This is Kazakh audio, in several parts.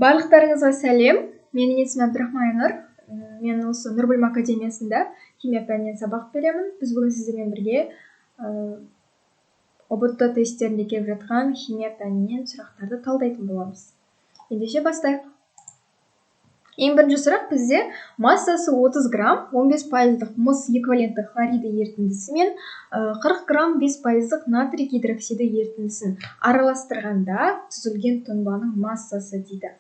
Барлықтарыңызға сәлем. Менің есімім Абдрахман Айнұр. Мен осы Нұр Білім Академиясында химия пәнінен сабақ беремін. Біз бүгін сіздермен бірге ОБТ тесттерінде келіп жатқан химия пәнінен сұрақтарды талдайтын боламыз. Ендеше бастайық. Ең бірінші сұрақ бізде массасы 30 грамм 15% мыс эквивалентті хлориді ерітіндісі мен 40 грамм 5% натрий гидроксиді ерітіндісін араластырғанда түзілген тұнбаның массасы дейді.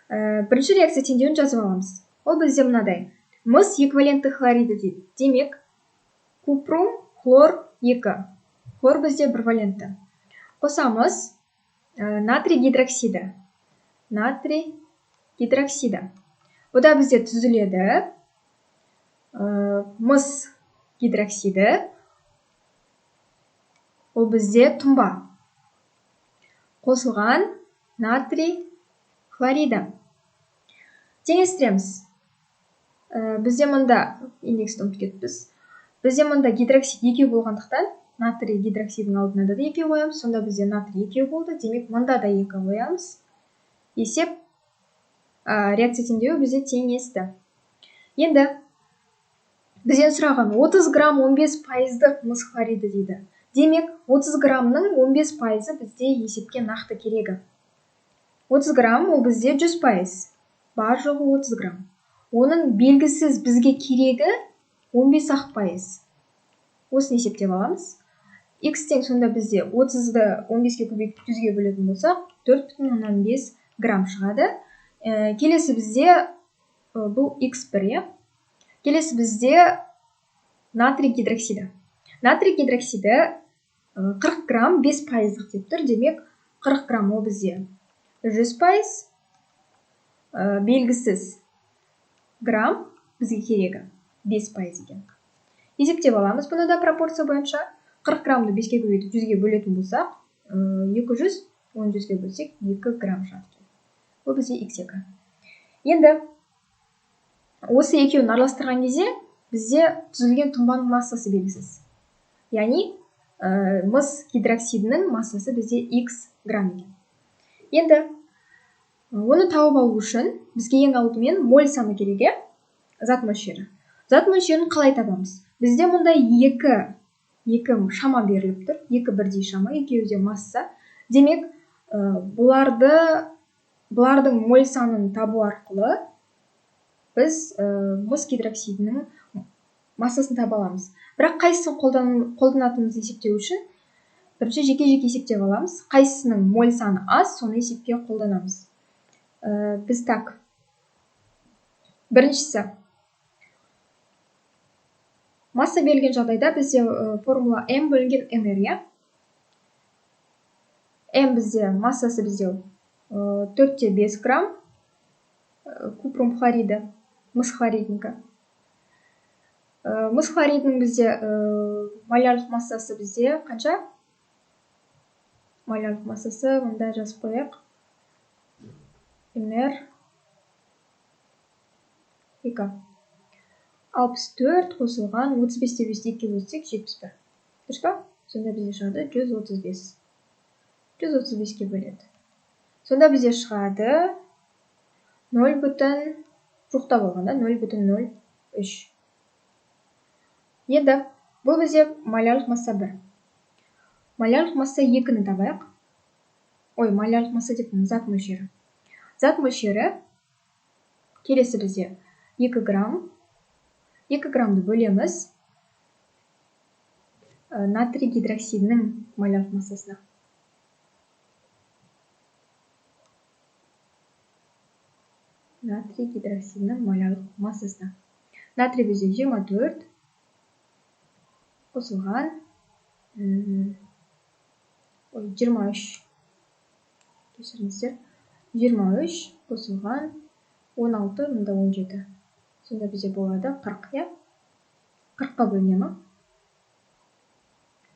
Бірінші реакция теңдеуін жазып аламыз. Ол бізде мынадай. Мыс эквивалентті хлориді дейді. Демек, купрум, хлор 2. Хлор бізде бір валентті. Қосамыз натрий гидроксиді. Натрий гидроксиді. Бұда бізде түзіледі мыс гидроксиді. Ол бізде тұнба. Қосылған натрий хлориді. Теңестіреміз. Бізде мұнда индексті ұмытып кетіппіз. Бізде мұнда гидроксид 2 болғандықтан натрий гидроксидінің алдына да 2 қоямыз. Сонда бізде натрий 2 болды. Демек, мұнда да 2 қоямыз. Есеп реакция теңдеуі бізде теңесті. Енді бізден сұраған 30 грамм 15% мыс хлориді дейді. Демек, 30 граммның 15% бізде есепке нақты керегі. 30 грамм ол бізде 100%. Бар жоғы 30 грамм. Оның белгісіз бізге керегі 15%. Осын есептеп аламыз. X тең сонда бізде 30-ды 15-ге көбейтіп 100-ге бөлетін болсақ, 4,5 грамм шығады. Келесі бізде бұл X1. Келесі бізде натрий гидроксиді. Натрий гидроксиді 40 грамм 5% деп тұр. Демек, 40 грамм ол бізде 100%. Белгісіз грамм бізге керегі 5% екен. Есептеп аламыз бұны да пропорция бойынша. 40 граммды 5-ге көбейтіп 100-ге бөлетін болсақ, 200, 10-100-ге бөлсек 2 грамм шығады. Бұл бізде X2. Енді осы екеуін араластырған кезде бізде түзілген тұнбаның массасы белгісіз. Яғни мыс гидроксидінің массасы бізде X грамм екен. Енді оны тауып алу үшін бізге ең алдымен моль саны керек, зат мөлшері. Зат мөлшерін қалай табамыз? Бізде мұнда екі шама беріліп тұр. Екі бірдей шама, екеуі де масса. Демек, бұлардың моль санын табу арқылы біз мыс гидроксидінің массасын таба аламыз. Бірақ қайсысын қолданатынымызды есептеу үшін бірінші жеке-жеке есептеп аламыз. Қайсысының моль саны аз, соны есепке қолданамыз. Біз так. Біріншісі. Масса берілген жағдайда бізде формула М бөлінген МР. М бізде массасы бізде 4-5 грамм. Купрум хлориді. Мыс хлориднікі. Мыс хлоридінің бізде молярлық массасы бізде қанша? Молярлық массасы мұнда жазып қояйық. МР 2. 64 қосылған 35-те 5-ке бөлсек 71. Дұрыс па? Сонда бізде шығады 135. 135-ке бөледі. Сонда бізде шығады 0,0 жоқта болғанда 0,03. Енді бұл бізде молярлық масса 1. Молярлық масса 2-ні табайық. Молярлық масса деп зат мөлшері. Зат мөлшері келесі бізде 2 грамм. 2 граммды бөлеміз натрий гидроксидінің молярлық массасына. Натрий гидроксидінің молярлық массасына. Натрий бізде 24 қосылған 23. Кешіріңіздер. 23 қосылған 16, мұнда 17. Сонда бізде болады 40, 40-қа бөлінемі.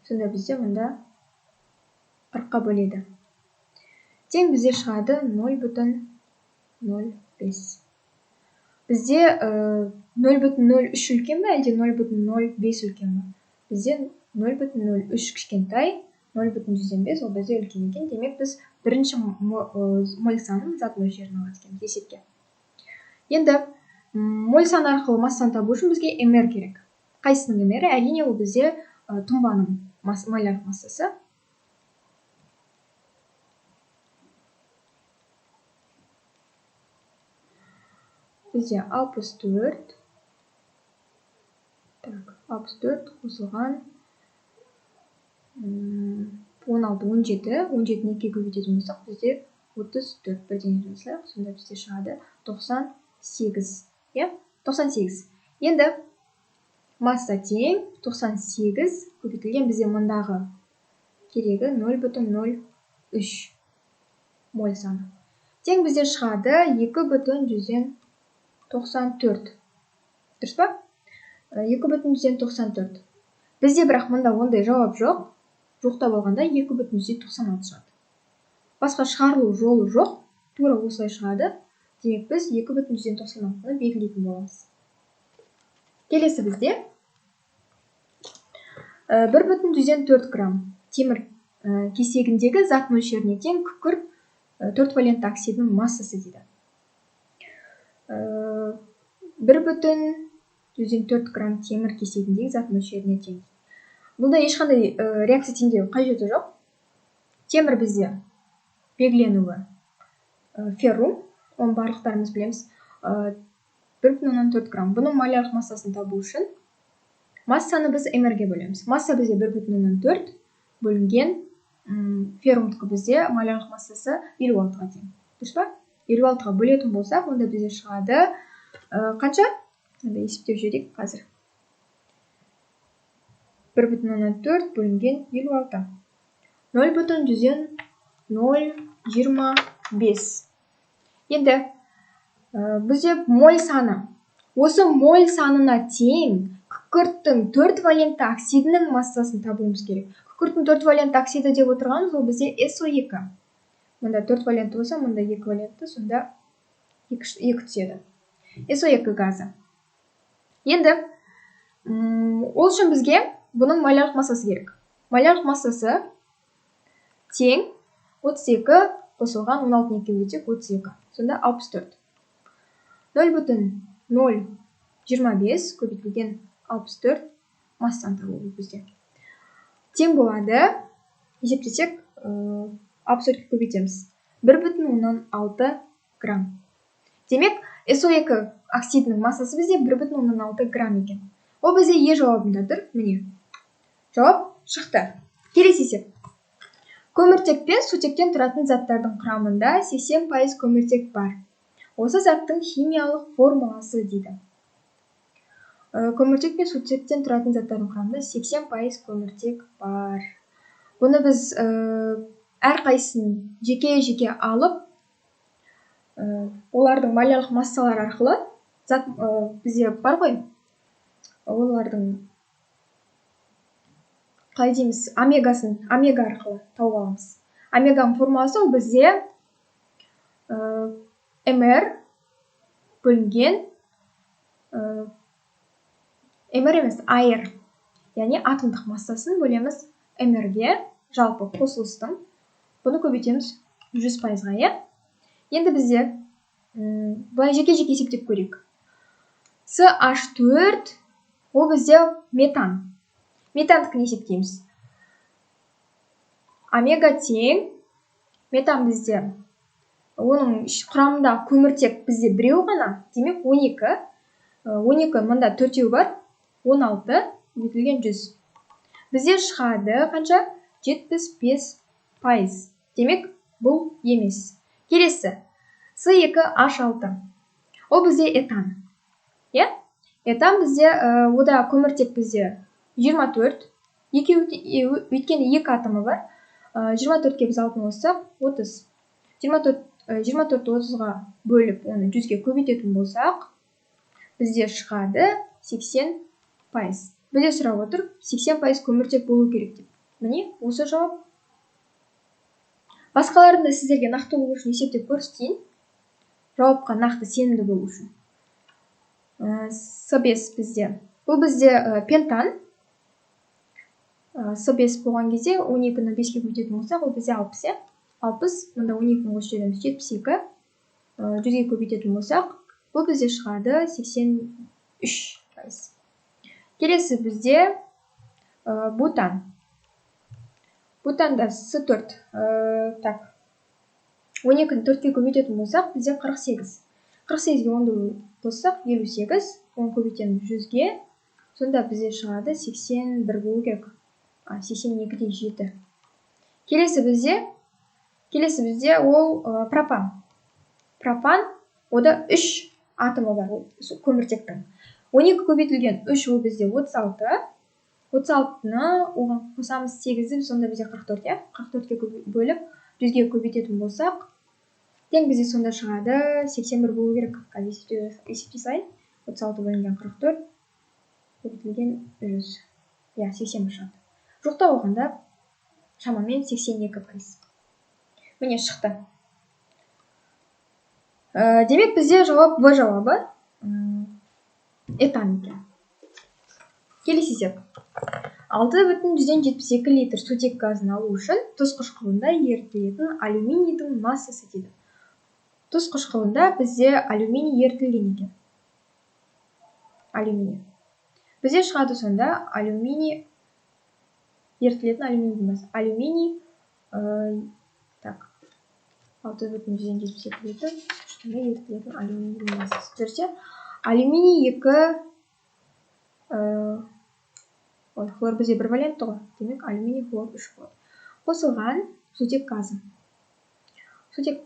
Сонда бізде мұнда 40-қа бөледі. Тең бізде шығады 0,05. Бізде 0,03 үлкен бе, әлде 0,05 үлкен бе? Бізде 0,03 кішкентай, 0,5 ол бізде үлкен екен. Демек біз бірінші моль санын зат мөлшерін алады екенбіз есепке. Енді моль саны арқылы массаны табу үшін бізге mr керек. Қайсының mr? Әрине ол бізде тұнбаның молярлық массасы. Бізде 64. Так, 64 қосылған 16, 17. 17-ні 2-ге көбейтетін болсақ, бізде 34 бірден жазайық. Сонда бізде шығады 98. 98. Енді масса тең 98 көбейтілген бізде мұндағы керегі 0,03 моль саны. Тең бізде шығады 2,94. Дұрыс па? 2,94. Бізде бірақ мұнда ондай жауап жоқ. Жоқта болғанда 2,96 шығады. Басқа шығарылу жолы жоқ. Тура осылай шығады. Демек біз 2,96-ны белгілейтін боламыз. Келесі бізде 1,4 грамм темір кесегіндегі зат мөлшеріне тең күкірт 4 валентті оксидінің массасы дейді. 1,4 грамм темір кесегіндегі зат мөлшеріне тең. Бұнда ешқандай реакция теңдеу қажеті жоқ. Темір бізде белгіленуі феррум, оны барлықтарымыз білеміз. 1,4 грамм. Бұның молярлық массасын табу үшін массаны біз mr-ге бөлеміз. Масса бізде 1,4 бөлінген феррумдікі бізде молярлық массасы 56-ға тең. Дұрыс па? 56-ға бөлетін болсақ, онда бізде шығады қанша? Есептеп жіберейік қазір. 1,4 бөлінген 56. 0,025. Енді бізде моль саны. Осы моль санына тең күкірттің 4 валентті оксидінің массасын табуымыз керек. Күкірттің 4 валентті оксиді деп отырғанымыз ол бізде SO2. Мұнда 4 валентті болса, мұнда 2 валентті, сонда 2 түседі. SO2 газы. Енді ол үшін бізге бұның молярлық массасы керек. Молярлық массасы тең 32 қосылған 16-ні 2-ге бөлсек 32. Сонда 64. 0,025 көбейтілген 64 массаны табу бізде. Тең болады, есептесек 64-ге көбейтеміз. 1,6 грамм. Демек, SO2 оксидінің массасы бізде 1,6 грамм екен. Ол бізде жауабында тұр. Міне. Жауап шықты. Келесі есеп. Көміртек пен сутектен тұратын заттардың құрамында 80% көміртек бар. Осы заттың химиялық формуласы дейді. Көміртек пен сутектен тұратын заттардың құрамында 80% көміртек бар. Бұны біз әрқайсысын жеке-жеке алып, олардың молярлық массалары арқылы зат бізде бар ғой. Олардың қалай дейміз, омега арқылы тауып аламыз. Омеганың формуласы ол бізде mr бөлінген mr емес, air, яғни атомдық массасын бөлеміз mr-ге, жалпы қосылыстың. Бұны көбейтеміз 100%-ға. Енді бізде бұлай жеке-жеке есептеп көрейік. CH4 ол бізде метан. Метандікін есептейміз. Омега тең метан бізде. Оның құрамында көміртек бізде біреу ғана. Демек 12. 12 мұнда 4 бар. 16 көбейтілген 100. Бізде шығады қанша? 75%. Демек бұл емес. Келесі. C2H6. Ол бізде этан. Этан бізде, ода көміртек бізде 24. Өйткені 2 атомы бар. 24-ке біз алтын болсақ 30. 24 30-ға бөліп, оны 100-ге көбейтетін болсақ, бізде шығады 80%. Бізде сұрап отыр, 80% көміртек болу керек деп. Міне, осы жауап. Басқаларында сіздерге нақты болу үшін есептеп көрсетейін. Жауапқа нақты сенімді болу үшін. С5 бізде. Бұл бізде пентан. С5 болған кезде 12-ні 5-ке көбейтетін болсақ, ол бізде 60, 60, мұнда 12-ні қосып жібереміз 72, 100-ге көбейтетін болсақ, бұл бізде шығады 83%. Келесі бізде Бутан. Бутанда С4. Так. 12-ні 4-ке көбейтетін болсақ, бізде 48. 48-ге 10-ды қоссақ, 58, 10 көбейтеміз 100-ге. Сонда бізде шығады 81 болу керек. 82,7. Келесі бізде ол пропан. Пропан, ода 3 атомы бар, көміртектің. 12 көбейтілген 3 ол бізде 36. 36-ны оған қосамыз 8-ді, сонда бізде 44, 44-ке бөліп 100-ге көбейтетін болсақ, тең бізде сонда шығады 81 болу керек. Есепте сайын 36 бөлінген 44 көбейтілген 100. 81 шығады. Жоқта болғанда шамамен 82%. Міне шықты. Демек бізде жауап В жауабы этан екен. Келесі есеп. 6,72 литр сутек газын алу үшін тұз қышқылында ерітілетін алюминийдің массасы дейді. Тұз қышқылында бізде алюминий ерітілген екен. Алюминий. Бізде шығады сонда алюминий ерітілетін алюминийдің массасы. Алюминий, так, 6,72 литр ерітілетін алюминийдің массасы. Жүрсе, алюминий 2, хлор бізде бір валентті ғой. Демек, алюминий хлор 3 болады. Қосылған сутек газы. Сутек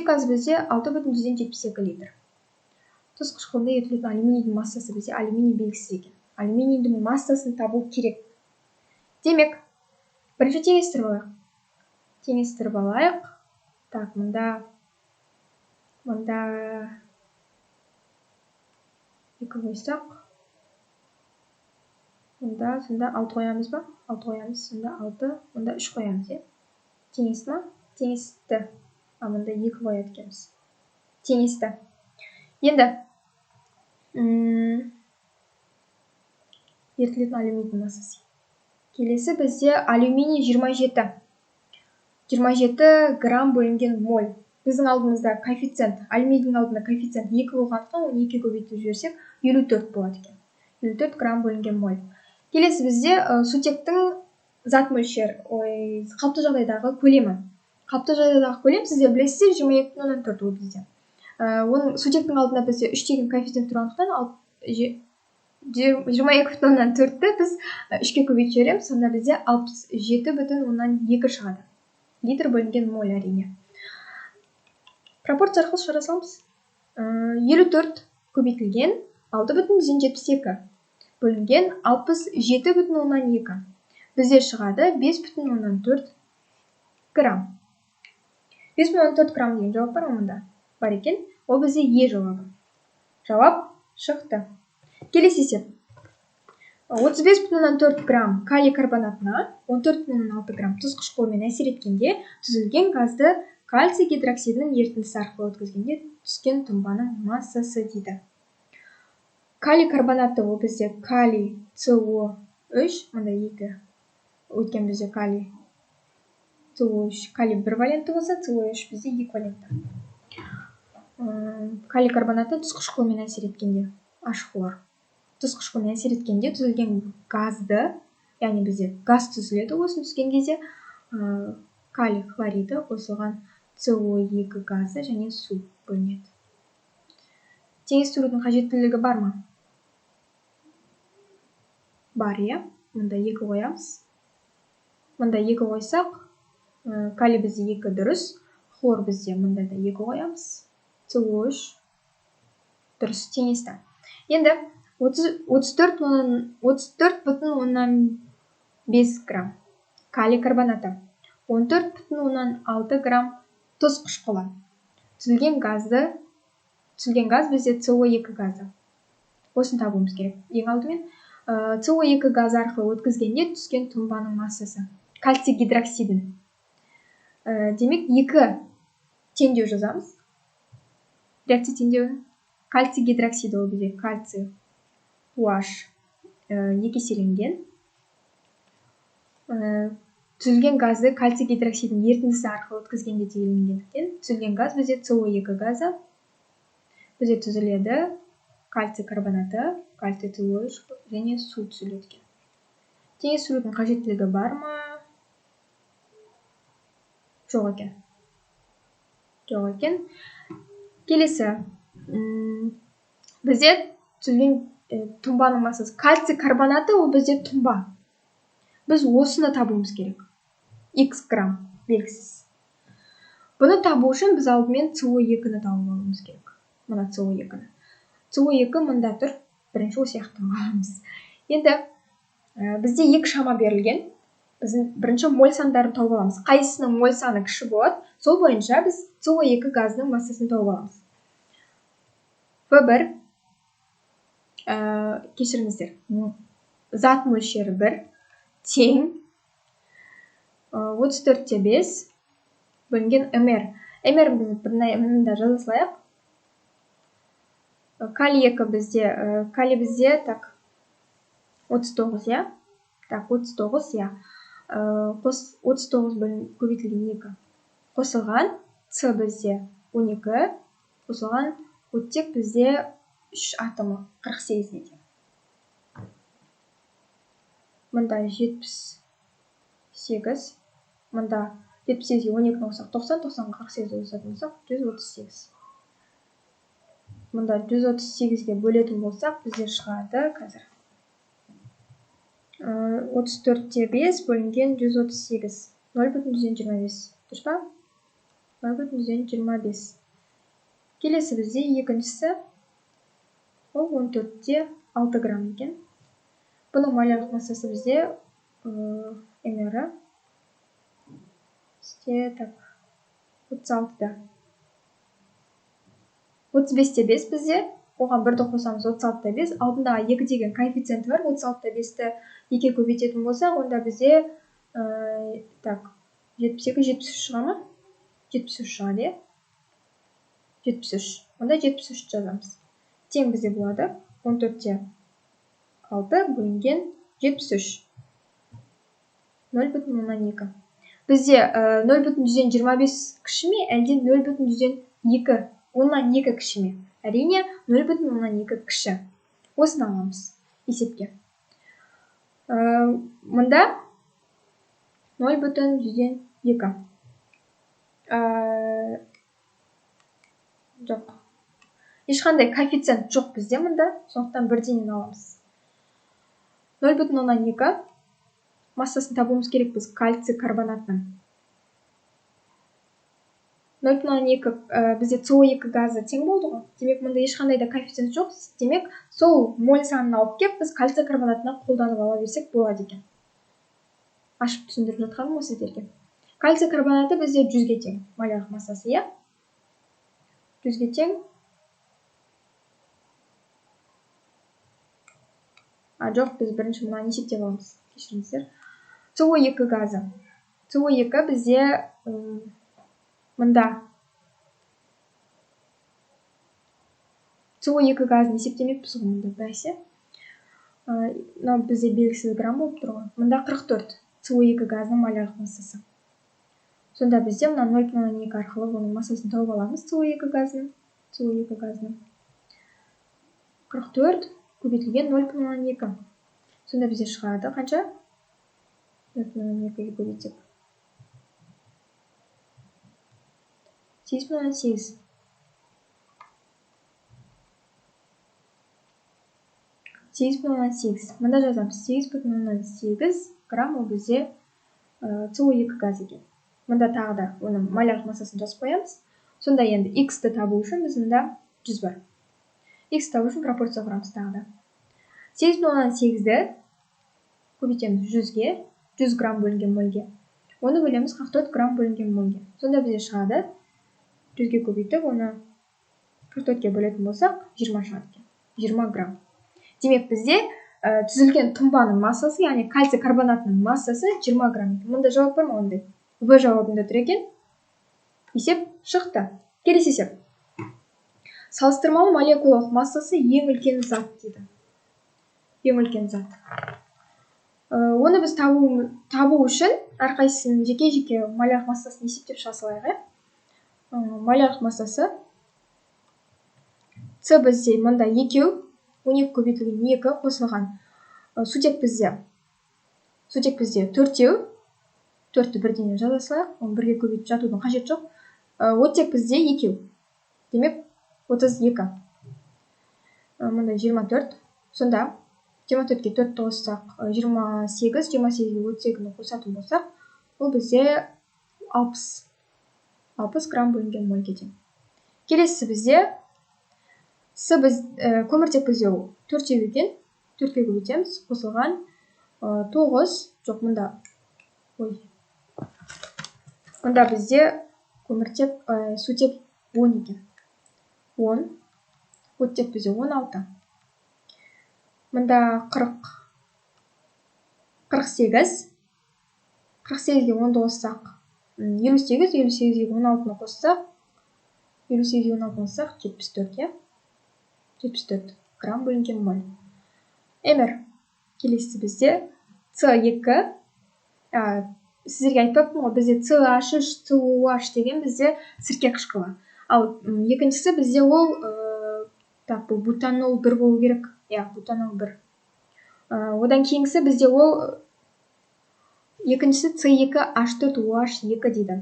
газы бізде 6,72 литр. Тұз қышқылында ерітілетін алюминийдің массасы бізде алюминий белгісіз екен. Алюминийдің массасын табу керек. Демек, бірінші теңестіріп алайық. Так, мұнда 2 қойсақ, мұнда 6 қоямыз ба? 6 қоямыз, сонда 6, мұнда 3 қоямыз, теңесті ма? Теңесті. Мұнда 2 қояды екенбіз. Теңесті. Енді ерітілетін алюминийдің массасы. Келесі бізде алюминий 27 грамм бөлінген моль. Біздің алдымызда коэффициент, алюминийдің алдында коэффициент 2 болғандықтан, оны 2 көбейтіп жіберсек 54 болады екен. 54 грамм бөлінген моль. Келесі бізде сутектің зат мөлшер, қалыпты жағдайдағы көлемі. Қалыпты жағдайдағы көлем сіздер білесіздер 22,4 ол бізде. Оның сутектің алдында бізде 3 деген коэффициент тұрғандықтан 22,4-ті біз 3-ке көбейтіп жібереміз, сонда бізде 67,2 шығады. Литр бөлінген моль әрине. Пропорция арқылы шығара саламыз. 54 көбейтілген 6,72 бөлінген 67,2. Бізде шығады 5,4 грамм. 5,4 грамм деген жауап бар мұнда. Бар екен, ол бізде Е жауабы. Жауап шықты. Келесі есеп. 35,4 грамм калий карбонатына 14,6 грамм тұз қышқылымен әсер еткенде түзілген газды кальций гидроксидінің ерітіндісі арқылы өткізгенде түскен тұнбаның массасы дейді. Калий карбонаты ол бізде калий СО3, мұнда 2 өткен бізде калий СО3, калий 1 валентті болса, СО3 бізде 2 валентті. Калий карбонаты тұз қышқылымен әсер еткенде H-хлор. Тұз қышқылымен әсер еткенде түзілген газды, яғни бізде газ түзіледі, осыны түскен кезде калий хлориді қосылған СО2 газы және су бөлінеді. Теңестірудің қажеттілігі бар ма? Бар, мұнда 2 қоямыз. Мұнда 2 қойсақ, калий бізде 2 дұрыс, хлор бізде мұнда да 2 қоямыз. СО3 дұрыс теңесті. Енді 34,5 грамм калий карбонаты, 14,6 грамм тұз қышқылы. Түзілген газ бізде СО2 газы. Осыны табуымыз керек. Ең алдымен СО2 газы арқылы өткізгенде түскен тұнбаның массасы. Кальций гидроксидін. Демек 2 теңдеу жазамыз. Реакция теңдеуі. Кальций гидроксиді ол бізде кальций OH 2 еселенген. түзілген газды кальций гидроксидінің ерітіндісі арқылы өткізгенде делінгендіктен түзілген газ бізде СО2 газы. Бізде түзіледі кальций карбонаты, кальций СО3 және су түзіледі екен. Теңестірудің қажеттілігі бар ма? Жоқ екен. Жоқ екен. Келесі, бізде түзілген тұнбаның массасы. Кальций карбонаты ол бізде тұнба. Біз осыны табуымыз керек. X грамм белгісіз. Бұны табу үшін біз алдымен СО2-ні тауып алуымыз керек. Мына СО2-ні. СО2 мында тұр. Бірінші осы сияқты аламыз. Енді бізде екі шама берілген. Біз бірінші моль сандарын тауып аламыз. Қайсысының моль саны кіші болады, сол бойынша біз СО2 газының массасын тауып аламыз. В1 кешіріңіздер. Зат мөлшері 1 тең 34-те 5 бөлінген МР. МР мында жаза салайық. Калий бізде так 39, я? Так, 39, я. 39 көбейтілген 2. Қосылған С бізде 12, қосылған оттек бізде 3 атомы 48 дейді. Мында 78, мында 78-ге 12 қосақ 90, 90-ға 48 қосатын болсақ 138. Мында 138-ге бөлетін болсақ бізде шығады қазір. 34-те 5 бөлінген 138. 0,25. Дұрыс па? 0,25. Келесі бізде екіншісі. Ол 14-те 6 грамм екен. Бұның молярлық массасы бізде МР бізде 36-да. 35-те 5 бізде. Оған 1-ді қосамыз 36-та 5. Алдындағы 2 деген коэффициенті бар. 36-та 5-ті 2-ге көбейтетін болсақ, онда бізде 72-73 шыға ма? 73 шығады, е? 73. Онда 73 жазамыз. Тең бізде болады 14-те 6 бөлінген 73. 0,2. Бізде 0,25 кіші ме, әлде 0,2? Оннан 2 кіші ме? Әрине 0,2 кіші. Осыны аламыз есепке. Мұнда 0,2. Жоқ. Ешқандай коэффициент жоқ бізде мұнда, сондықтан бірден аламыз. 0,2 массасын табуымыз керек біз кальций карбонатының. 0,2 бізде СО2 газы тең болды ғой. Демек, мұнда ешқандай да коэффициент жоқ. Демек, сол моль санын алып кеп, біз кальций карбонатына қолданып ала берсек болады екен. Ашып түсіндіріп жатқаным осы сіздерге. Кальций карбонаты бізде 100-ге тең. Молярлық массасы, иә? 100-ге тең. Жоқ, біз бірінші мұнан есептеп аламыз. Кешіріңіздер. СО2 газы. СО2 бізде мұнда СО2 газын есептемеппіз ғой мұнда бәсе. Бізде белгісіз грамм болып тұр ғой. Мұнда 44 СО2 газының молярлық массасы. Сонда бізде мұна 0,2 арқылы оның массасын тауып аламыз СО2 газының. 44 көбейтілген 0,2. Сонда бізде шығады қанша? 0,2-ге көбейтсек. 8,8. 8,8. Мұнда жазамыз 8,8 грамм ол бізде СО2 газ екен. Мұнда тағы да оның молярлық массасын жазып қоямыз. Сонда енді X-ті табу үшін біз мұнда 100 бар. X табу үшін пропорция құрамыз тағы да. 8,8-ді көбейтеміз 100-ге, 100 грамм бөлінген мольге. Оны бөлеміз 44 грамм бөлінген мольге. Сонда бізде шығады 100-ге көбейтіп, оны 44-ге бөлетін болсақ, 20 шығады. 20 грамм. Демек бізде түзілген тұнбаның массасы, яғни кальций карбонатының массасы 20 грамм. Мұнда жауап бар ма ондай? В жауабында тұр екен. Есеп шықты. Келесі есеп. Салыстырмалы молекулалық массасы ең үлкен зат дейді. Ең үлкен зат. Оны біз табу үшін әрқайсының жеке молярлық массасын есептеп шыға салайық, иә. Молярлық массасы С бізде мында 2, 12 көбейтілген 2 қосылған. Сутек бізде 4-еу, 4-ті бірден жаза салайық, оны бірге көбейтіп жатудың қажет жоқ. Оттек бізде 2, демек 32. Мында 24. Сонда 24-ке 4-ті қоссақ 28, 28-ге оттегін қосатын болсақ, ол бізде 60 грамм бөлінген моль кетеді. Келесі бізде көміртек бізде 4-еу екен, 4-ке көбейтеміз, қосылған 9, жоқ мұнда, мұнда бізде сутек 10 екен. 10, оттек бізде 16. Мұнда 48, 48-ге 10-ды қоссақ 58, 58-ге 16-ны қоссақ 74, 74 грамм бөлінген моль. Келесі бізде С2, сіздерге айтпаппын ғой, бізде CH3, COH деген бізде сірке қышқылы. Ал екіншісі бізде ол бұл бутанол 1 болу керек. Бутанол 1. Одан кейінгісі бізде ол екіншісі C2H4OH2 дейді.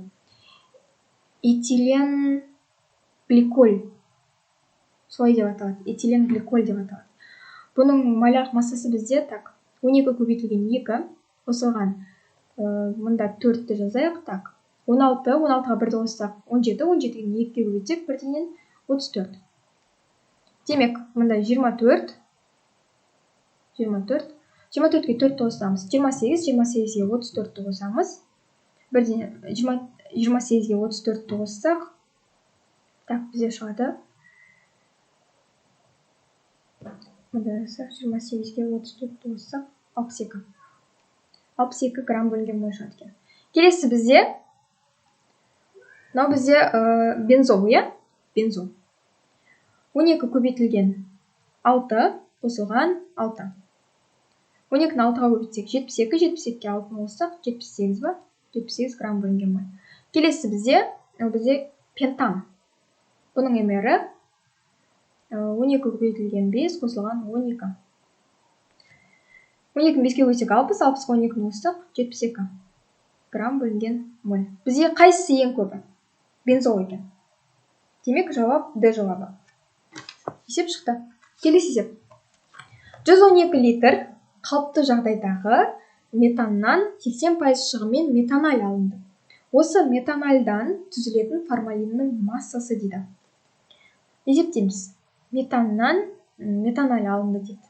Этилен гликоль. Солай деп аталады. Этилен гликоль деп аталады. Бұның молярлық массасы бізде 12 көбейтілген 2 қосылған. Мұнда 4-ті жазайық. 16, 16-ға 1-ді қоссақ 17, 17-ге 2-ге көбейтсек бірденен 34. Демек, мұнда 24, 24, 24-ге 4-ті қоссамыз 28, 28-ге 34-ті қосамыз. Бірден 28-ге 34-ті қоссақ, бізде шығады. Мұнда 28-ге 34-ті қоссақ 62. 62 грамм бөлінген моль шығады екен. Келесі бізде бензол, бензол. 12 көбейтілген 6 қосылған 6. 12-ні 6-ға көбейтсек 72, 72-ге 6-ны қоссақ 78 ба? 78 грамм бөлінген моль. Келесі бізде пентан. Бұның емері 12 көбейтілген 5 қосылған 12. 12-ні 5-ке көбейтсек 60, 60-ға 12-ні қоссақ 72 грамм бөлінген моль. Бізде қайсысы ең көбі? Бензол екен. Демек, жауап Д жауабы. Есеп шықты. Келесі есеп. 112 литр қалыпты жағдайдағы метаннан 80% шығыммен метаналь алынды. Осы метанальдан түзілетін формалиннің массасы дейді. Есептейміз. Метаннан метаналь алынды дейді.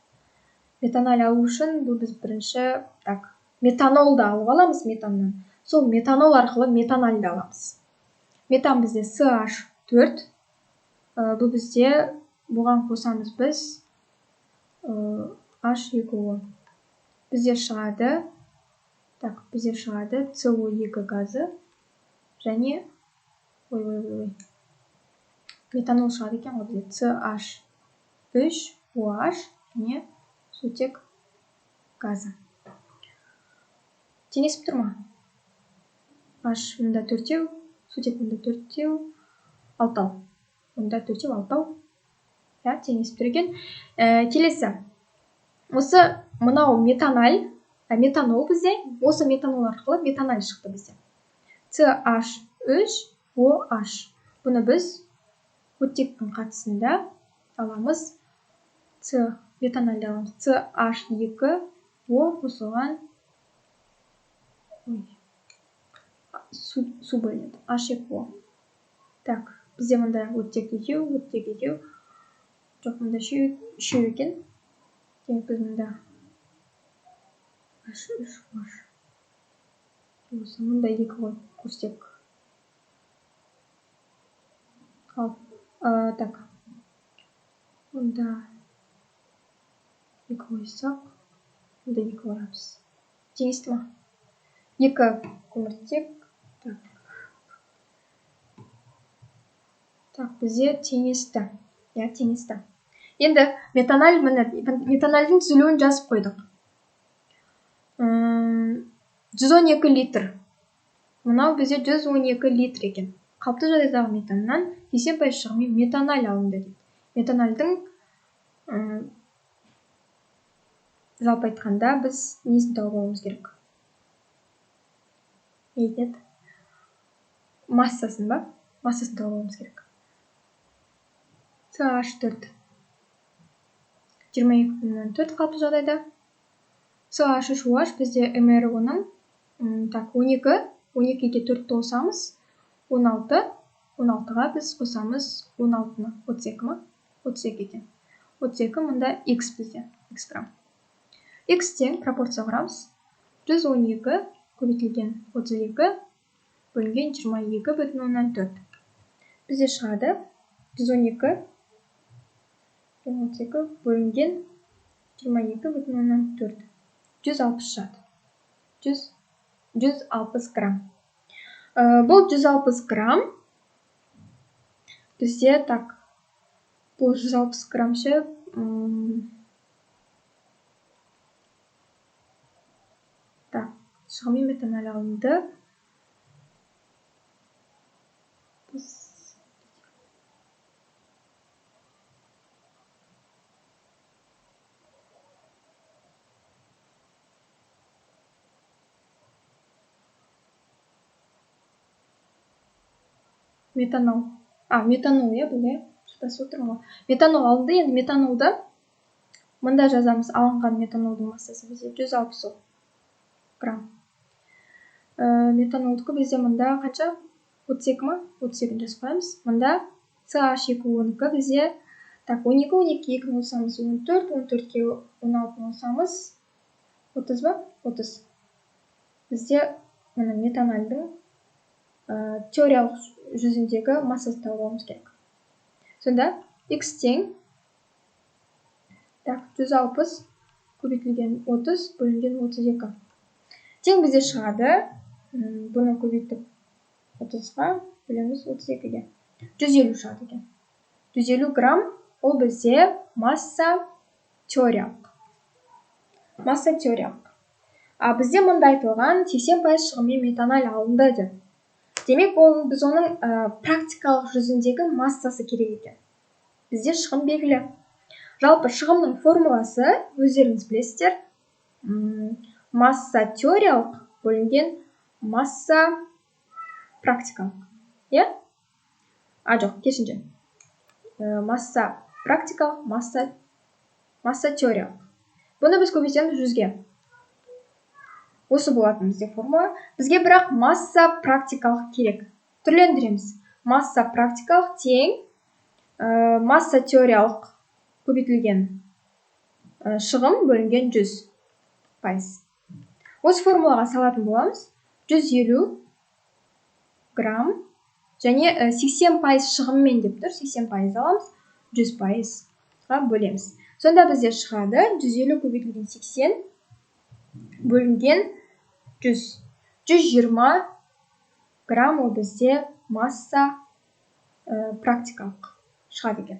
Метаналь алу үшін бұл біз бірінші метанолды алып аламыз метаннан. Сол метанол арқылы метанальды аламыз. Метан бізде CH4. Бұл бізде бұған қосамыз біз H2O. Бізде шығады CO2 газы және метанол шығады екен ғой бізде CH3OH және сутек газы. Теңесіп тұр ма? H мұнда 4-еу, сутек мұнда 4-еу, 6-ау. Мұнда 4-еу, 6-ау. Теңесіп тұр екен. Келесі. Осы мынау метанол бізде, осы метанол арқылы метаналь шықты бізде. CH3OH. Бұны біз оттектің қатысында аламыз. Метанальды аламыз. CH2O қосылған су бөлінеді. H2O. Бізде мұнда оттек екеу. Жоқ, мұнда үшеу екен. Демек біз мұнда H3OH. Мұнда 2 ғой, көрсек. Мұнда 2 қойсақ, мұнда 2 қоямыз. Теңесті ма? 2 көміртек. Бізде теңесті. Теңесті. Енді метанальдің түзілуін жазып қойдық. 112 литр. Мынау бізде 112 литр екен. Қалыпты жағдайдағы метаннан 80% шығыммен метаналь алынды дейді. Метанальдың жалпы айтқанда біз несін тауып алуымыз керек? Не етеді? Массасын ба? Массасын тауып алуымыз керек. CH4 22,4 қалыпты жағдайда. CH3OH бізде MR-ның 12-ге 4 қосамыз 16, 16-ға біз қосамыз 16-ны 32 ма? 32 екен. 32 мұнда X бізде, X грамм. X тең пропорция құрамыз 112 көбейтілген 32 бөлінген 22,4. Бізде шығады 112 бөлінген 22,4. 160 шығады. 160 грамм. Бұл 160 грамм бізде так. Бұл 160 грамм ше так, шығыммен метаналь алынды. Метанол. Метанол, я бұл, шатасып отырмын ғой. Метанол алынды, енді метанолды мында жазамыз. Алынған метанолдың массасы бізде 160 грамм. Метанолдікі бізде мында қанша? 32 ма? 32 жазып қоямыз. Мында CH2O-нікі бізде 12, 12, 2 қосамыз 14, 14-ке 16 қосамыз 30 ба? 30. Бізде мына метанольдің теориялық жүзіндегі массасын тауып алуымыз керек. Сонда X тең 160 көбейтілген 30 бөлінген 32. Тең бізде шығады. Бұны көбейтіп 30-ға бөлеміз 32-ге. 150 шығады екен. 150 грамм ол бізде масса теориялық. Масса теориялық. Бізде мұнда айтылған 80% шығыммен метаналь алынды деп. Демек, біз оның практикалық жүзіндегі массасы керек екен. Бізде шығым белгілі. Жалпы шығымның формуласы өздеріңіз білесіздер. Масса теориялық бөлінген масса практикалық. Жоқ, кешінде. Масса практикалық, масса теориялық. Бұны біз көбейтеміз 100-ге. Осы болатын бізде формула. Бізге бірақ масса практикалық керек. Түрлендіреміз. Масса практикалық тең масса теориялық көбейтілген шығым бөлінген 100%. Осы формулаға салатын боламыз. 150 грамм және 80% шығыммен деп тұр. 80% аламыз. 100%-ға бөлеміз. Сонда бізде шығады 150 көбейтілген 80 бөлінген 100. 120 грамм ол бізде масса практикалық шығады екен.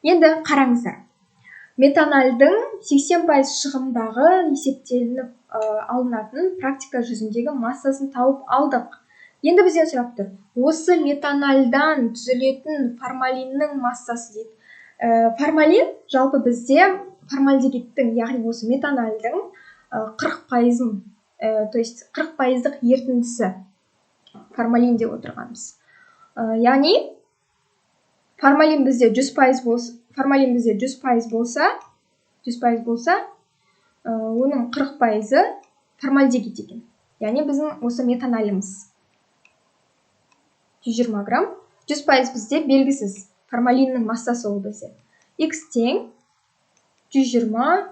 Енді қараңыздар. Метанольдің 80% шығымдағы есептелініп алынатын практика жүзіндегі массасын тауып алдық. Енді бізден сұрап тұр. Осы метанольдан түзілетін формалиннің массасы дейді. Формалин жалпы бізде формальдегидтің, яғни осы метанольдің 40%, то есть 40%-лық ертіндісі формалин деп отырғанбыз. Яғни формалин бізде 100% болса, оның 40%-ы формальдегид екен. Яғни біздің осы метаноліміз 120 грамм, 100% бізде белгісіз. Формалиннің массасы ол бізде. X тең 120,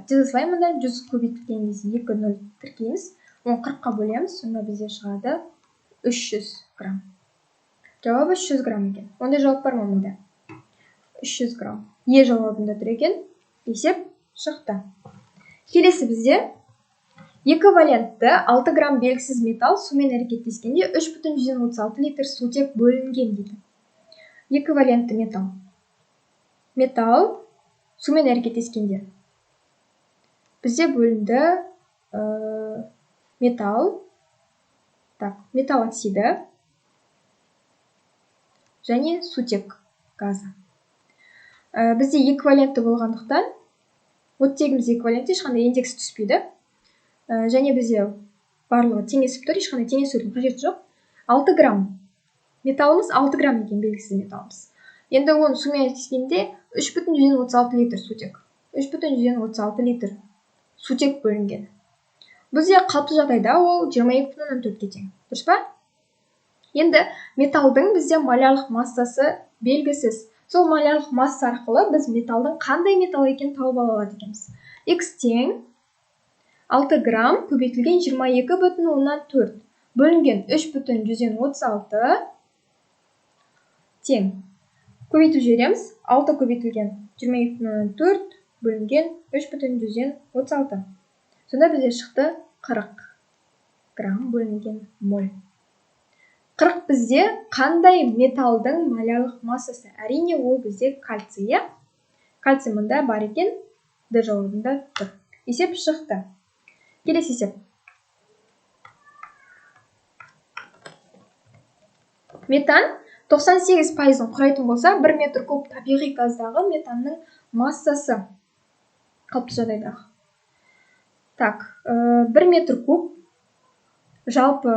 жазылай мұнда 100 көбейтілген кезде 2 0 тіркейміз. Оны 40-қа бөлеміз, сонда бізде шығады 300 грамм. Жауабы 300 грамм екен. Онда жауап бар ма мұнда? 300 грамм. Жауабында тұр екен. Есеп шықты. Келесі бізде эквивалентті 6 грамм белгісіз металл сумен әрекеттескенде 3,36 литр сутек бөлінген дейді. Эквивалентті металл. Металл сумен әрекеттескенде бізде бөлінді металл, металл оксиді және сутек газы. Бізде эквивалентті болғандықтан, оттегімізде эквивалентті ешқандай индекс түспейді. Және бізде барлығы теңесіп тұр, ешқандай теңесудің қажеті жоқ. 6 грамм. Металлымыз 6 грамм екен, белгісіз металлымыз. Енді оны сумен айтқанда 3,36 литр сутек. 3,36 литр сутек бөлінген. Бізде қалыпты жағдайда ол 22,4-ке тең. Дұрыс па? Енді металлдың бізде молярлық массасы белгісіз. Сол молярлық масса арқылы біз металлдың қандай металл екенін тауып ала алады екенбіз. X тең 6 грамм көбейтілген 22,4 бөлінген 3,36 тең. Көбейтіп жібереміз. 6 көбейтілген 22,4 бөлінген 3,36. Сонда бізде шықты 40 грамм бөлінген моль. 40 бізде қандай металлдың молярлық массасы? Әрине, ол бізде кальций. Кальций мұнда бар екен, Д жауабында тұр. Есеп шықты. Келесі есеп. Метан 98% құрайтын болса, 1 метр куб табиғи газдағы метанның массасы қалыпты жағдайдағы. 1 метр куб жалпы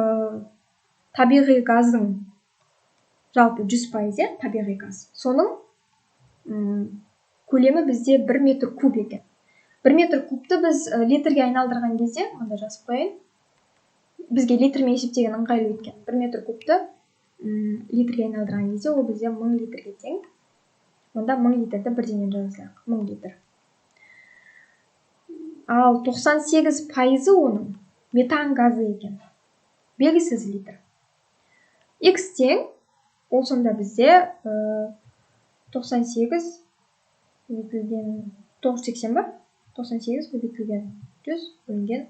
табиғи газдың жалпы 100% табиғи газ. Соның көлемі бізде 1 метр куб екен. 1 метр кубты біз литрге айналдырған кезде, мұнда жазып қойын, бізге литрмен есептеген ыңғайлы өткен. 1 метр кубты литрге айналдырған кезде, ол бізде 1000 литрге тең. Мұнда 1000 литрді бірденен жазылайық. 1000 литр. Ал 98% оның метан газы екен. Белгісіз литр. X тең, ол сонда бізде 98 көбейтілген 980 ба? 98 көбейтілген 100 бөлінген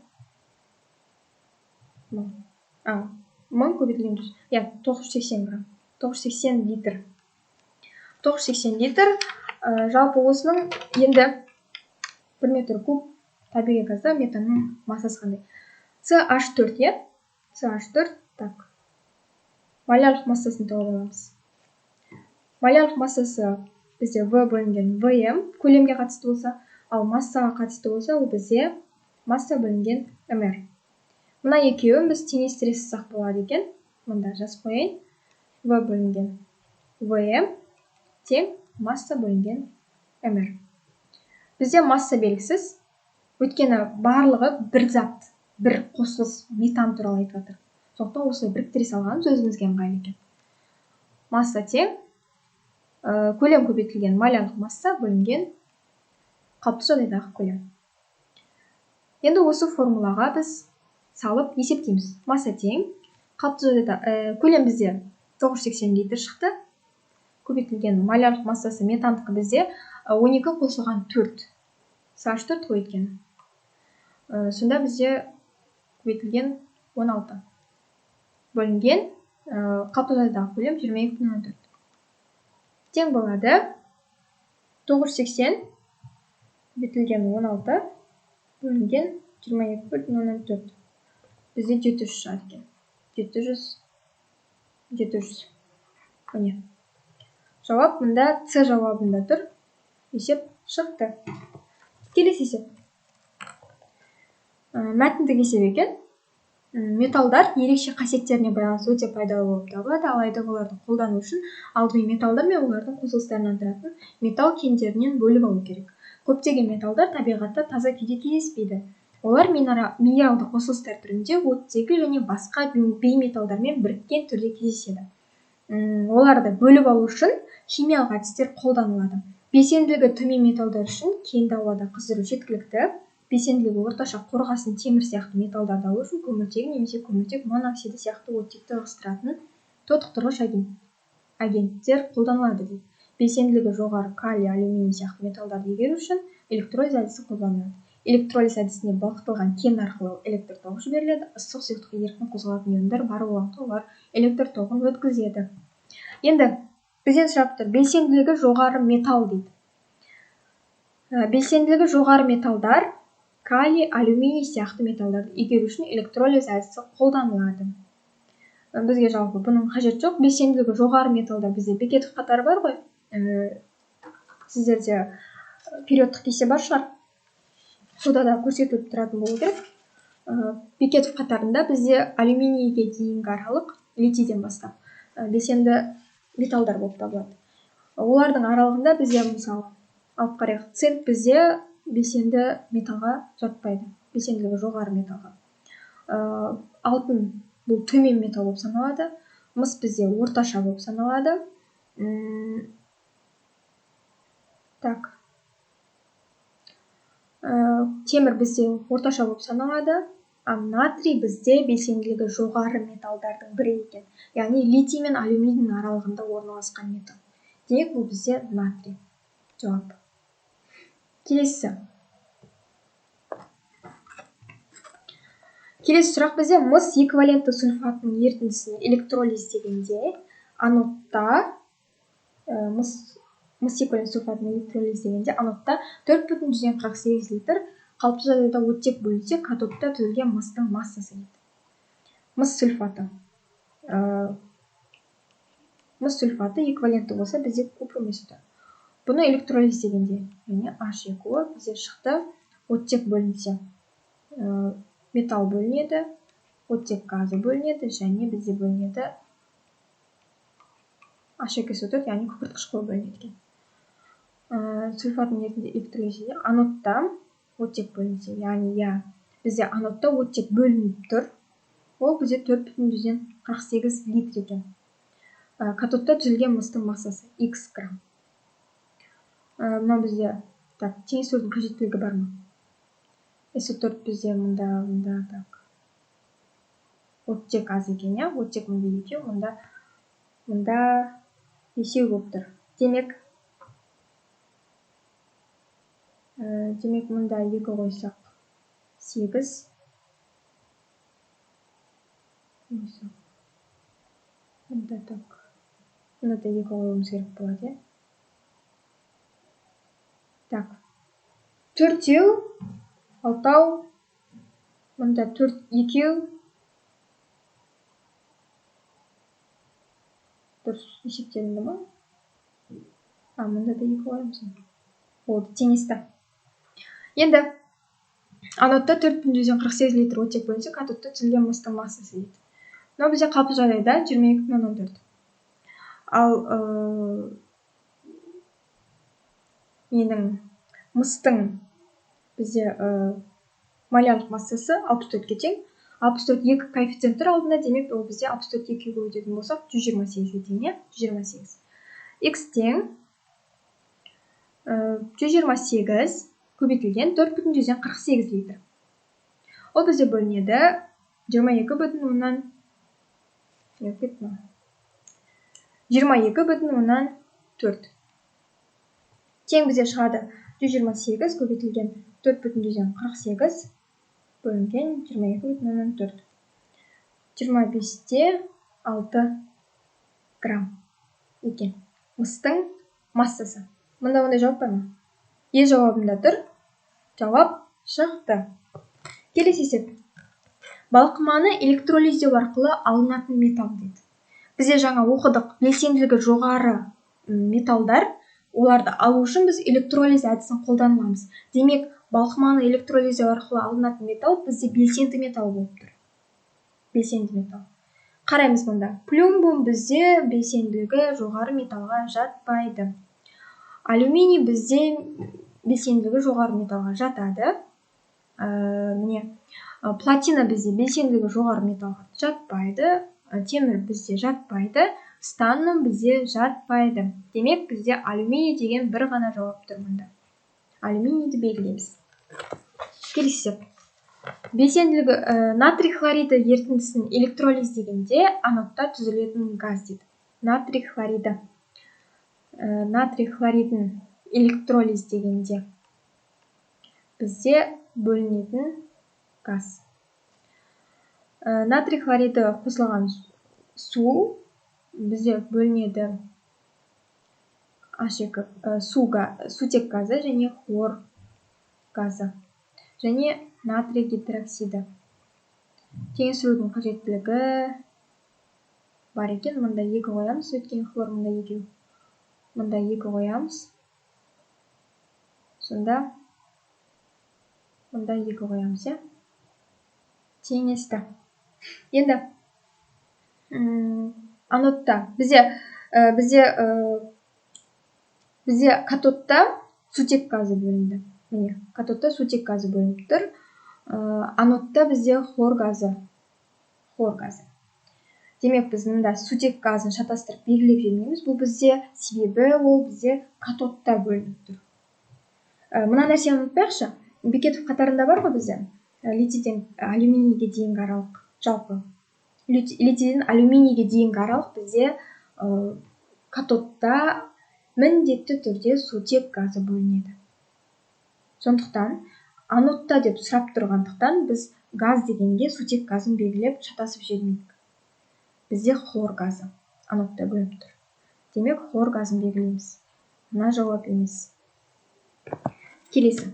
1000. 1000 көбейтілген 100. 980 грамм. 980 литр. 980 литр. Жалпы осының енді 1 метр куб табиғи газда метанның массасы қандай? CH4, CH4, молярлық массасын тауып аламыз. Молярлық массасы бізде В бөлінген ВМ көлемге қатысты болса, ал массаға қатысты болса, ол бізде масса бөлінген МР. Мұна екеуін біз теңестіре салсақ болады екен. Мұнда жазып қойайын. В бөлінген ВМ тең масса бөлінген МР. Бізде масса белгісіз, өйткені барлығы бір зат, бір қосылыс метан туралы айтып жатыр. Сондықтан осылай біріктіре салғанымыз өзімізге ыңғайлы екен. Масса тең көлем көбейтілген молярлық масса бөлінген қалыпты жағдайдағы көлем. Енді осы формулаға біз салып есептейміз. Масса тең қалыпты жағдайда көлем бізде 980 литр шықты. Көбейтілген молярлық массасы метандық бізде 12 қосылған 4. CH4 қой екен. Сонда бізде көбейтілген 16. Бөлінген қалыпты жағдайдағы көлем 22,4. Тең болады 980 көбейтілген 16 бөлінген 22,4. Бізде 700 шығады екен. 700. Міне. Жауап мұнда С жауабында тұр. Есеп шықты. Келесі есеп. Мәтіндік есеп екен. Металдар ерекше қасиеттеріне байланысты өте пайдалы болып табылады, алайда оларды қолдану үшін алдымен металдар мен олардың қосылыстарынан тұратын металл кендерінен бөліп алу керек. Көптеген металдар табиғатта таза күйде кездеспейді. Олар минералды қосылыстар түрінде, оттегі және басқа бейметалдармен біріккен түрде кездеседі. Оларды бөліп алу үшін химиялық әдістер қолданылады. Белсенділігі төмен металдар үшін кенді ауада қыздыру жеткілікті. Белсенділігі орташа қорғасын темір сияқты металдарды алу үшін көміртегі немесе көміртек моноксиді сияқты оттекті ығыстыратын тотықтырғыш агенттер қолданылады дейді. Белсенділігі жоғары калий, алюминий сияқты металдарды игеру үшін электролиз әдісі қолданылады. Электролиз әдісіне балқытылған кен арқылы электр тоғы жіберіледі. Ыстық сұйықтыққа еркін қозғалатын иондар бар уақытта олар электр тоғын өткізеді. Енді бізден сұрап тұр, белсенділігі жоғары металл дейді. Белсенділігі жоғары металдар калий, алюминий сияқты металдарды игеру үшін электролиз әдісі қолданылады. Бізге жалпы бұның қажет жоқ. Белсенділігі жоғары металдар бізде Бекетов қатары бар ғой. Сіздерде периодтық кесте бар шығар. Сода да көрсетіліп тұратын болу керек. Бекетов қатарында бізде алюминийге дейінгі аралық, литийден бастап белсенді металдар болып табылады. Олардың аралығында бізде мысалы алып қарайық, цинк бізде белсенді металға жатпайды, белсенділігі жоғары металға. Алтын бұл төмен металл болып саналады. Мыс бізде орташа болып саналады. Темір бізде орташа болып саналады. Натрий бізде белсенділігі жоғары металдардың бірі екен. Яғни литий мен алюминийдің аралығында орналасқан металл. Демек бұл бізде натрий. Жауап. Келесі сұрақ бізде мыс эквивалентті сульфатының ерітіндісін электролиздегенде анодта мыс эквивалентті сульфатының электролиздегенде анодта 4,48 литр, қалыпты жағдайда оттек бөлінсе, катодта түзілген мыстың массасы дейді. Мыс сульфаты эквивалентті болса бізде куб емес тұр. Бұны электролиздегенде, яғни H2O бізде шықты, оттек бөлінсе, металл бөлінеді, оттек газы бөлінеді, және бізде бөлінеді H2SO4, яғни күкірт қышқылы бөлінеді. Сульфаттың ерітіндісінде электролиздегенде анодта оттек бөлінсе, яғни бізде анодта оттек бөлініп тұр. Ол бізде 4,48 литр екен. Катодта түзілген мыстың массасы X грамм. Мына бізде теңестірудің қажеттілігі бар ма? SO4 бізде мұнда оттек аз екен, оттек мұнда екеу, мұнда есеу болып тұр. Демек мұнда 2 қойсақ 8. Мұнда да 2 қойымыз керек болады. 4-еу, 6-ау, мұнда 4-2-еу. Дұрыс есептелінді ма? Мұнда да 2 қойымыз. Болды, теңесті. Енді анодта 4,48 литр оттек бөлінсе, катодта түзілген мыстың массасы дейді. Мынау бізде қалыпты жағдайда 22,14. Ал мыстың бізде молярлық массасы 64-ке тең. 64 2 коэффициент тұр алдында, демек ол бізде 64 2-ге өтетін болсақ 128-ге тең, 128. X тең 128 көбейтілген 4,48 литр. Ол бізде бөлінеді 22,4. Тең бізде шығады 128 көбейтілген 4,48 бөлінген 22,4. 25-те 6 грамм екен. Мыстың массасы. Мұнда ондай жауап бар ма? Жауабында тұр. Жауап шықты. Келесі есеп. Балқыманы электролиздеу арқылы алынатын металл дейді. Бізде жаңа оқыдық, белсенділігі жоғары металдар, оларды алу үшін біз электролиз әдісін қолданамыз. Демек, балқыманы электролиздеу арқылы алынатын металл бізде белсенді металл болып тұр. Белсенді металл. Қараймыз мұнда. Плюмбум бізде белсенділігі жоғары металға жатпайды. Алюминий бізде белсенділігі жоғары металға жатады. Платина бізде белсенділігі жоғары металға жатпайды. Темір бізде жатпайды. Станның бізде жатпайды. Демек, бізде алюминий деген бір ғана жауап тұр мұнда. Алюминийді белгілейміз. Келесі. Белсенділігі натрий хлориді ерітіндісін электролиздегенде анодта түзілетін газ дейді. Натрий хлоридін электролиздегенде бізде бөлінетін газ. Натрий хлориді қосылған су бізде бөлінеді сутек газы және хлор газы. және натрий гидроксиді. Теңестірудің қажеттілігі бар екен. Мұнда 2 қоямыз, өйткені хлор мұнда 2. Мұнда 2 қоямыз. Сонда мұнда 2 қоямыз, е? Теңесті. Енді анодта бізде катодта сутек газы бөлінді. Міне, катодта сутек газы бөлініп тұр. Анодта бізде хлор газы. Демек, біз мұнда сутек газын шатастырып белгілеп жүрмейміз. Бұл бізде себебі ол бізде катодта бөлініп тұр. Мына нәрсені ұмытпайықшы. Бекетов қатарында бар ғой бізде литийден алюминийге дейінгі аралық. Жалпы литийден алюминийге дейінгі аралық бізде катодта міндетті түрде сутек газы бөлінеді. Сондықтан анодта деп сұрап тұрғандықтан біз газ дегенге сутек газын белгілеп шатасып жібермейік. Бізде хлор газы анодта бөлініп тұр. Демек, хлор газын белгілейміз. Мына жауап емес. Келесі.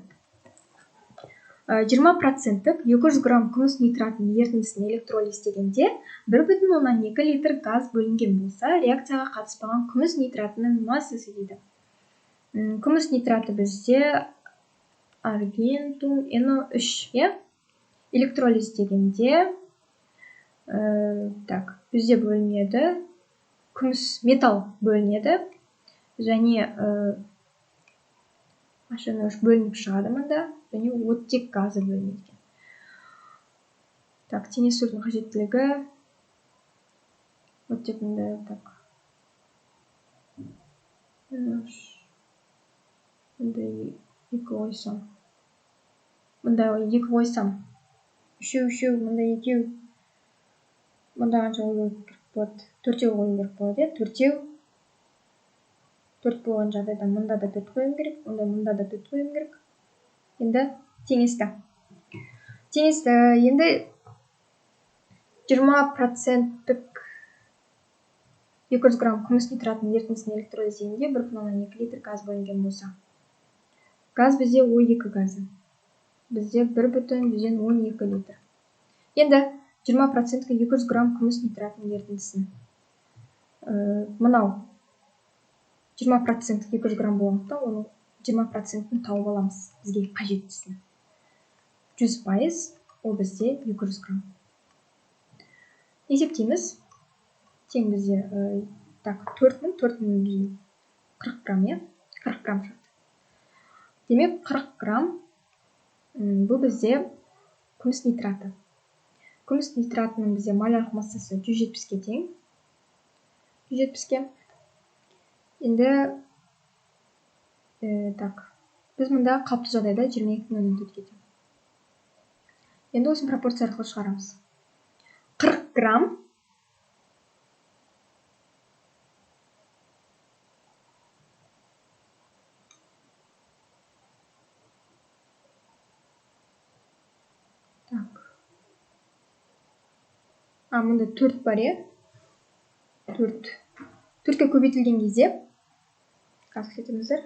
20% 200 грамм күміс нитратының ерітіндісін электролиздегенде 1,2 литр газ бөлінген болса, реакцияға қатыспаған күміс нитратының массасы дейді. Күміс нитраты бізде аргентум NO3, электролиздегенде бізде бөлінеді, күміс металл бөлінеді, және H2O бөлініп шығады мұнда, және оттек газы бөлінеді. Теңестірудің қажеттілігі оттек мұнда мұнда 2 қойсам. Мұнда 2 қойсам. Үшеу, мұнда 2. Мұнда қанша қою керек болады? 4 қою керек болады, 4. 4 болған жағдайда мұнда да 4 қойым керек, мұнда да 4 қойым керек. Енді теңесті. Енді 20% 200 грамм күміс нитратының ерітіндісін электролиздегенде 1,2 литр газ бөлінген болса. Газ бізде O2 газы. Бізде 1,12 литр. Енді 20% 200 грамм күміс нитратының ерітіндісін. Мынау 20% 200 грамм болғандықтан, оның 20%-ін тауып аламыз, бізге қажеттісін. 100% ол бізде 200 грамм. Есептейміз. Тең бізде 4000 40 грамм, 40 грамм шықты. Демек, 40 грамм бұл бізде күміс нитраты. Күміс нитратының бізде молярлық массасы 170-ке тең. 170-ке. Енді біз мұнда қалыпты жағдайда 22,04-ге тең. Енді осыны пропорция арқылы шығарамыз. 40 грамм мұнда 4 бар, 4-ке көбейтілген кезде қасқетіміздер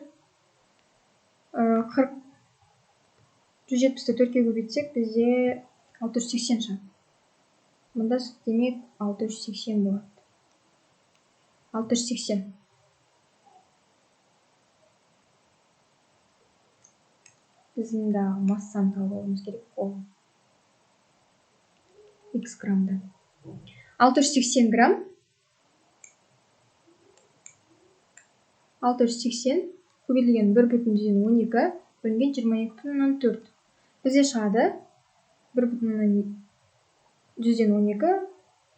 170-ті 4-ке көбейтсек бізде 680 шығады. Мұнда демек 680 болады. 680. Біз мұнда массаны тауып алуымыз керек. Ол X граммда. 680 грамм. 680 көбейтілген 1,12 бөлінген 22,4. Бізде шығады 1,12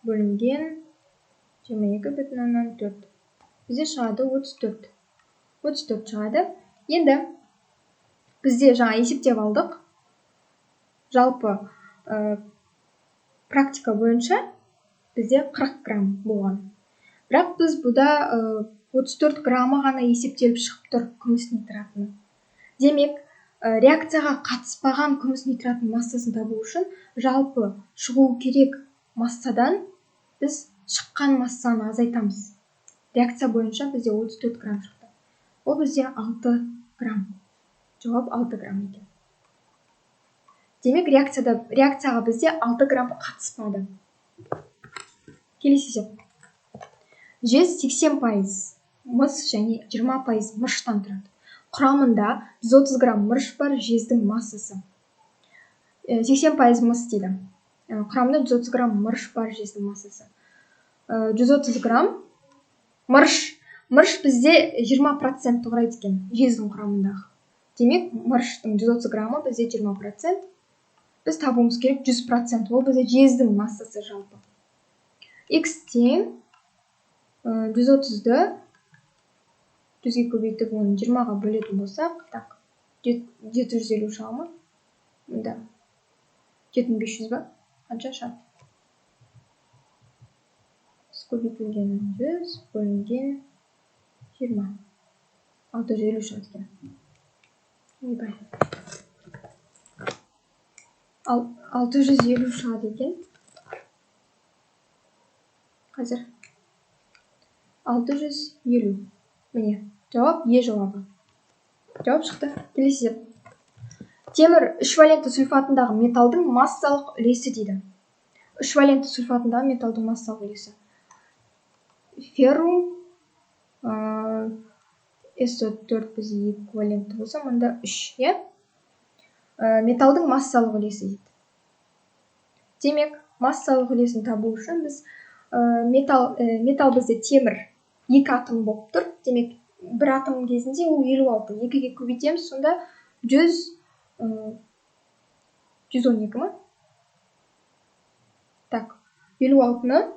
бөлінген 22,4. Бізде шығады 34. 34 шығады. Енді бізде жаңа есептеп алдық. Жалпы практика бойынша бізде 40 грамм болған. Бірақ біз бұда 34 граммы ғана есептеліп шығып тұр күміс нитратының. Демек, реакцияға қатыспаған күміс нитратының массасын табу үшін жалпы шығу керек массадан біз шыққан массаны азайтамыз. Реакция бойынша бізде 34 грамм шықты. Ол бізде 6 грамм. Жауап 6 грамм екен. Демек реакцияға бізде 6 грамм қатыспады. Келесі есеп. 180% мыс және 20% мырыштан тұрады. Құрамында 130 грамм мырыш бар, жездің массасы. 80% мыс дейді. Құрамында 130 грамм мырыш бар, жездің массасы. 130 грамм мырыш бізде 20% құрайды екен, жездің құрамындағы. Демек, мырыштың 130 граммы бізде 20%. Біз табуымыз керек 100%. Ол бізде жездің массасы жалпы. X тең 130-ды 100-ге көбейтіп, оны 20-ға бөлетін болсақ, так, 750 шыға ма? Да. 7500 ба? Қанша шығады? Көбейтілген 100 бөлінген 20. 650 шығады екен. Ойбай. 650 шығады екен. Қазір 650. Міне, жауап Е жауабы. Жауап шықты. Келесі есеп. Темір 3 валентті сульфатындағы металдың массалық үлесі дейді. 3 валентті сульфатындағы металдың массалық үлесі. Феррум SO4 бізде 2 валентті болса, мұнда 3, е? Металдың массалық үлесі дейді. Демек, массалық үлесін табу үшін біз металл бізде темір 2 атом болып тұр. Демек, бір атом кезінде ол 56. 2-ге көбейтеміз, сонда 112 ма? Так, 56-ны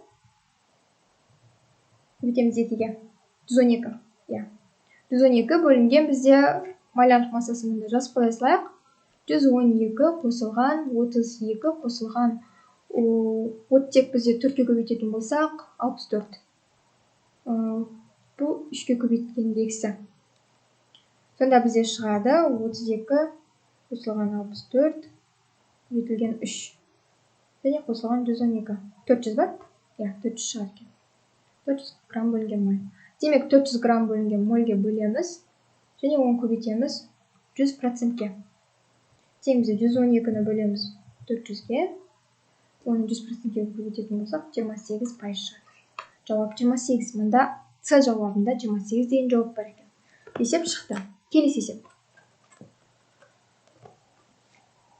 көбейтеміз 2-ге. 112. 112 бөлінген бізде малянт массасы мұнда жазып қоя салайық. 112 қосылған 32 қосылған оттек бізде 4-ке көбейтетін болсақ 64. Бұл 3-ке көбейткенде X. Сонда бізде шығады 32 қосылған 64 көбейтілген 3. Және қосылған 112. 400 ба? 400 шығады екен. 400 грамм бөлінген моль. Демек 400 грамм бөлінген мольге бөлеміз және оны көбейтеміз 100%-ке. Тең бізде 112-ні бөлеміз 400-ге. Оны 100%-ге көбейтетін болсақ 28% шығады. Жауап 28. Мұнда С жауабында 28 деген жауап бар екен. Есеп шықты. Келесі есеп.